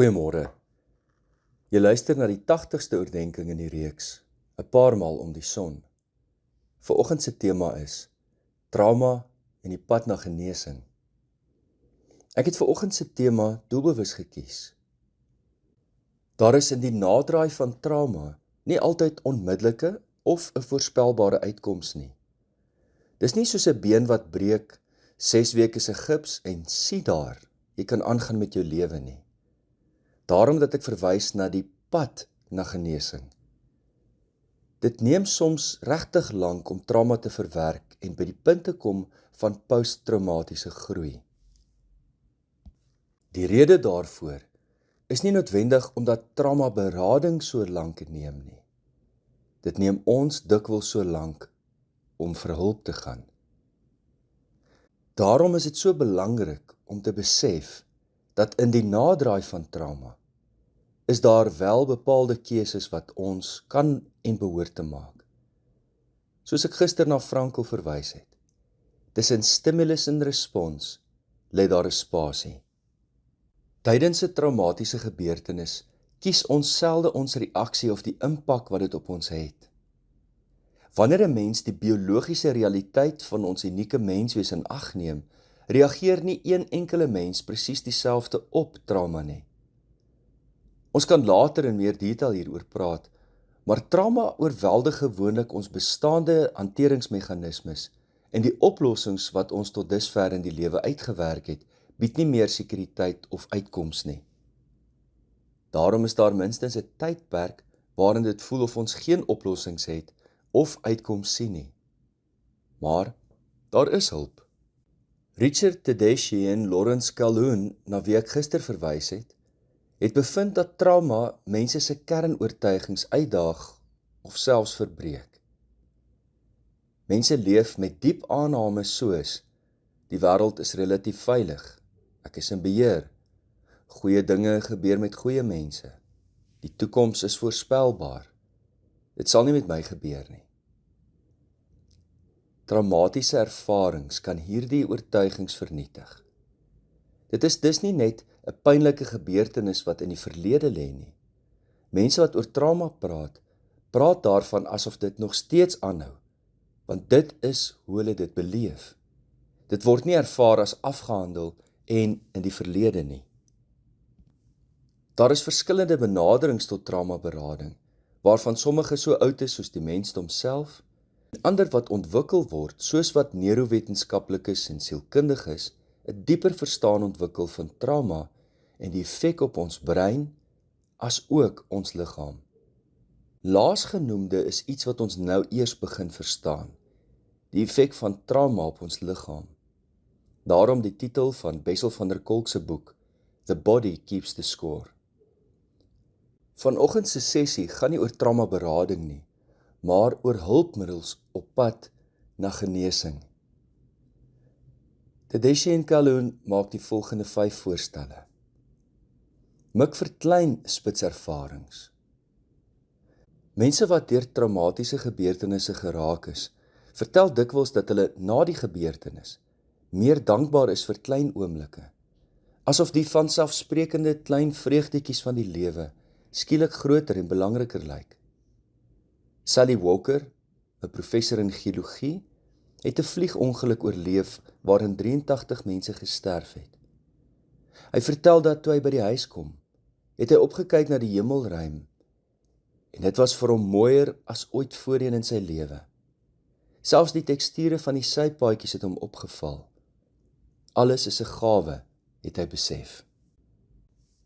Goeiemôre. Jy luister na die 80ste oordeenking in die reeks, 'n paar maal om die son. Vanoggend se tema is trauma en die pad na genesing. Ek het vanoggend se tema doelbewus gekies. Daar is in die naderdraai van trauma nie altyd onmiddellike of 'n voorspelbare uitkoms nie. Dis nie soos 'n been wat breek, 6 weke se gips en sien daar, jy kan aangaan met jou lewe nie. Daarom dat ek verwys na die pad na genesing. Dit neem soms regtig lank om trauma te verwerk en by die punt te kom van posttraumatiese groei. Die rede daarvoor is nie noodwendig omdat traumaberading so lank neem nie. Dit neem ons dikwels so lank om vir hulp te gaan. Daarom is dit so belangrik om te besef dat in die naderdraai van trauma is daar wel bepaalde keuses wat ons kan en behoort te maak. Soos ek gister na Frankl verwys het, tussen stimulus en respons lê daar 'n spasie. Tydens 'n traumatiese gebeurtenis kies ons selde ons reaksie of die impak wat dit op ons het. Wanneer 'n mens die biologiese realiteit van ons unieke menswees in ag neem, reageer nie een enkele mens presies dieselfde op trauma nie. Ons kan later in meer detail hieroor praat, maar trauma oorweldig gewoonlik ons bestaande hanteringsmeganismes en die oplossings wat ons tot dusver in die lewe uitgewerk het, bied nie meer sekuriteit of uitkoms nie. Daarom is daar minstens 'n tydperk waarin dit voel of ons geen oplossings het of uitkoms sien nie. Maar daar is hulp. Richard Tedeschi en Lawrence Calhoun, na wie ek gister verwys het bevind dat trauma mense se kernoortuigings uitdaag of selfs verbreek. Mense leef met diep aannames soos: die wêreld is relatief veilig, ek is in beheer, goeie dinge gebeur met goeie mense, die toekoms is voorspelbaar, dit sal nie met my gebeur nie. Traumatiese ervarings kan hierdie oortuigings vernietig. Dit is dus nie net 'n pynlike gebeurtenis wat in die verlede lê nie. Mense wat oor trauma praat daarvan asof dit nog steeds aanhou, want dit is hoe hulle dit beleef. Dit word nie ervaar as afgehandel en in die verlede nie. Daar is verskillende benaderings tot traumaberading, waarvan sommige so oud is soos die mensdom self, en ander wat ontwikkel word, soos wat neurowetenskaplikes en sielkundiges 'n dieper verstaan ontwikkel van trauma en die effek op ons brein, as ook ons liggaam. Laasgenoemde is iets wat ons nou eers begin verstaan, die effek van trauma op ons liggaam. Daarom die titel van Bessel van der Kolk se boek, The Body Keeps the Score. Vanoggend se sessie gaan nie oor traumaberading nie, maar oor hulpmiddels op pad na genesing. Tedeschi en Calhoun maak die volgende 5 voorstelle. Mik vir klein spitservarings. Mense wat deur traumatiese gebeurtenisse geraak is, vertel dikwels dat hulle na die gebeurtenis meer dankbaar is vir klein oomblikke, asof die vanselfsprekende klein vreugdetjies van die lewe skielik groter en belangriker lyk. Sally Walker, 'n professor in geologie, het 'n vliegongeluk oorleef waarin 83 mense gesterf het. Hy vertel dat toe hy by die huis kom, het hy opgekyk na die hemelruim en dit was vir hom mooier as ooit voorheen in sy lewe. Selfs die teksture van die sypaadjies het hom opgeval. Alles is 'n gawe, het hy besef.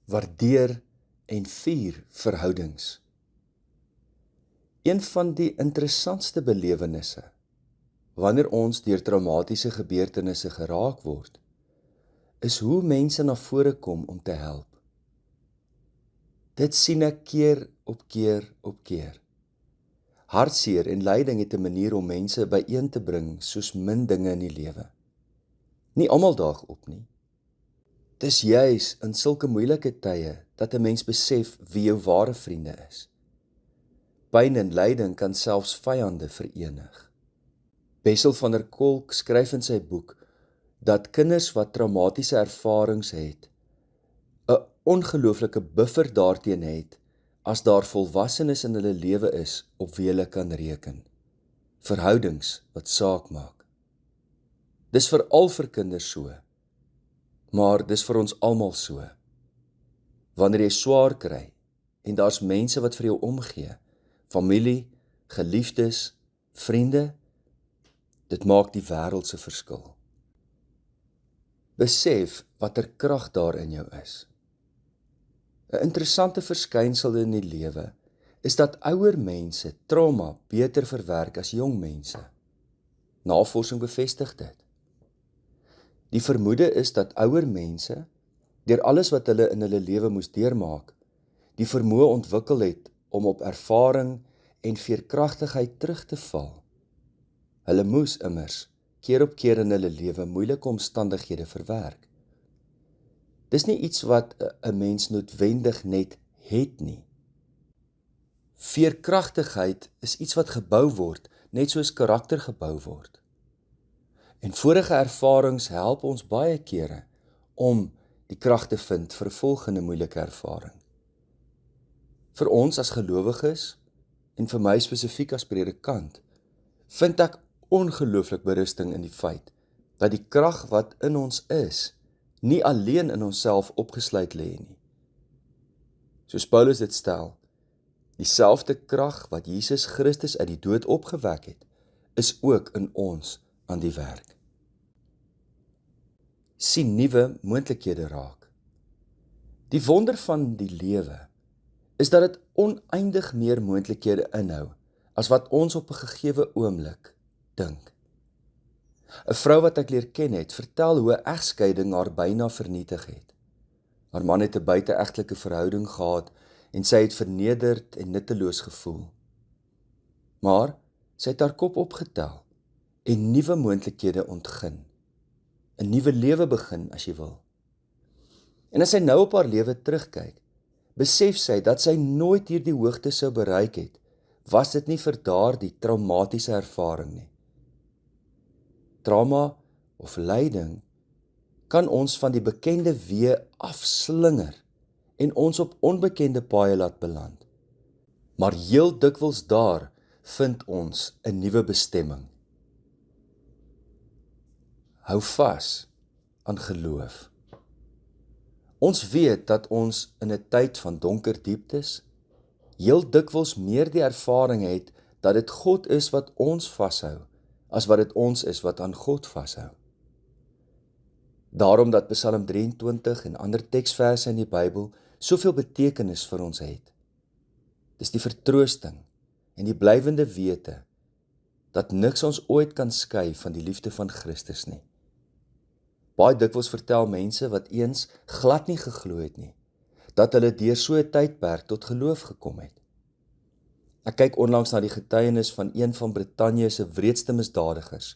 Waardeer en vier verhoudings. Een van die interessantste belewennisse, wanneer ons deur traumatiese gebeurtenisse geraak word, is hoe mense na vore kom om te help. Dit sien ek keer op keer. Hartseer en lyding het 'n manier om mense byeen te bring soos min dinge in die lewe. Nie almal daag op nie. Dis juis in sulke moeilike tye dat 'n mens besef wie jou ware vriende is. Pyn en lyding kan selfs vyande verenig. Bessel van der Kolk skryf in sy boek dat kinders wat traumatiese ervarings het, 'n ongelooflike buffer daarteen het, as daar volwassenes in hulle lewe is, op wie hulle kan reken. Verhoudings wat saak maak. Dis veral vir kinders so, maar dis vir ons almal so. Wanneer jy swaar kry, en daar's mense wat vir jou omgee, familie, geliefdes, vriende, dit maak die wêreldse verskil. Besef watter krag daar in jou is. 'n Interessante verskynsel in die lewe is dat ouer mense trauma beter verwerk as jong mense. Navorsing bevestig dit. Die vermoede is dat ouer mense, deur alles wat hulle in hulle lewe moes deurmaak, die vermoë ontwikkel het om op ervaring en veerkragtigheid terug te val. Hulle moes immers keer op keer in hulle lewe moeilike omstandighede verwerk. Dis nie iets wat 'n mens noodwendig net het nie. Veerkragtigheid is iets wat gebou word, net soos karakter gebou word. En vorige ervarings help ons baie kere om die krag te vind vir 'n volgende moeilike ervaring. Vir ons as gelowiges, en vir my spesifiek as predikant, vind ek ongelooflik berusting in die feit, dat die krag wat in ons is, nie alleen in onsself opgesluit lê nie. Soos Paulus dit stel, dieselfde krag wat Jesus Christus uit die dood opgewek het, is ook in ons aan die werk. Sien nuwe moontlikhede raak. Die wonder van die lewe is dat dit oneindig meer moontlikhede inhou as wat ons op 'n gegeewe oomblik dink. 'n Vrou wat ek leer ken het, vertel hoe 'n egskeiding haar byna vernietig het. Haar man het 'n buite-egtelike verhouding gehad en sy het vernederd en nutteloos gevoel. Maar sy het haar kop opgetel en nuwe moontlikhede ontgin. 'n Nuwe lewe begin, as jy wil. En as sy nou op haar lewe terugkyk, besef sy dat sy nooit hierdie hoogte sou bereik het, was dit nie vir daardie traumatiese ervaring nie. Trauma of lyding kan ons van die bekende weë afslinger en ons op onbekende paaie laat beland. Maar heel dikwels daar vind ons 'n nuwe bestemming. Hou vas aan geloof. Ons weet dat ons in 'n tyd van donker dieptes heel dikwels meer die ervaring het dat dit God is wat ons vashou, as wat dit ons is wat aan God vashou. Daarom dat Psalm 23 en ander teksverse in die Bybel soveel betekenis vir ons het. Dis die vertroosting en die blywende wete dat niks ons ooit kan skei van die liefde van Christus nie. Baie dikwels vertel mense wat eens glad nie geglo het nie, dat hulle deur so 'n tydperk tot geloof gekom het. Ek kyk onlangs na die getuienis van een van Brittanje se wreedste misdadigers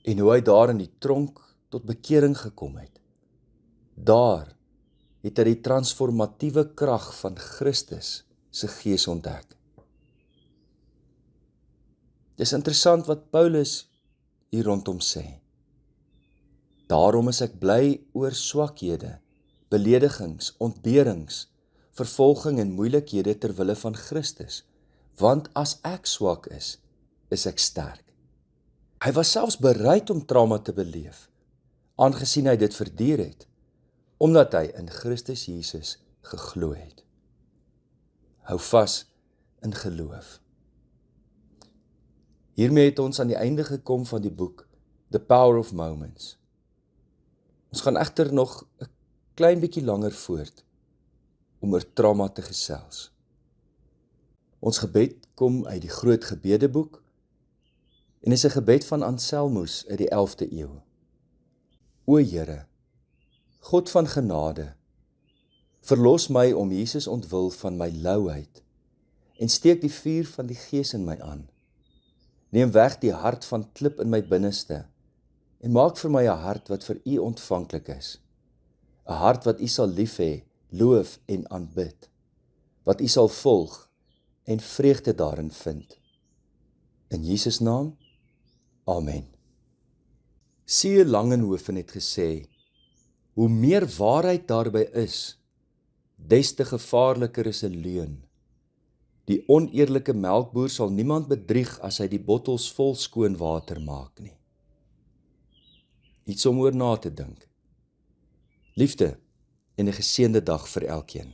en hoe hy daar in die tronk tot bekering gekom het. Daar het hy die transformatiewe krag van Christus se gees ontdek. Dis interessant wat Paulus hier rondom sê. Daarom is ek bly oor swakhede, beledigings, ontberings, vervolging en moeilikhede ter wille van Christus, want as ek swak is ek sterk. Hy was selfs bereid om trauma te beleef, aangesien hy dit verduur het, omdat hy in Christus Jesus geglo het. Hou vas in geloof. Hiermee het ons aan die einde gekom van die boek The Power of Moments. Ons gaan egter nog 'n klein bietjie langer voort om oor trauma te gesels. Ons gebed kom uit die Groot Gebedeboek en is 'n gebed van Anselmus uit die 11de eeu. O Here, God van genade, verlos my om Jesus ontwil van my louheid en steek die vuur van die Gees in my aan. Neem weg die hart van klip in my binneste en maak vir my 'n hart wat vir U ontvanklik is. 'n Hart wat U sal lief hê, loof en aanbid. Wat U sal volg en vreugde daarin vind. In Jesus naam, Amen. C. Langenhoven het gesê, hoe meer waarheid daarby is, des te gevaarliker is 'n leuen. Die oneerlike melkboer sal niemand bedrieg as hy die bottels vol skoon water maak nie. Iets om oor na te dink. Liefde en 'n geseënde dag vir elkeen.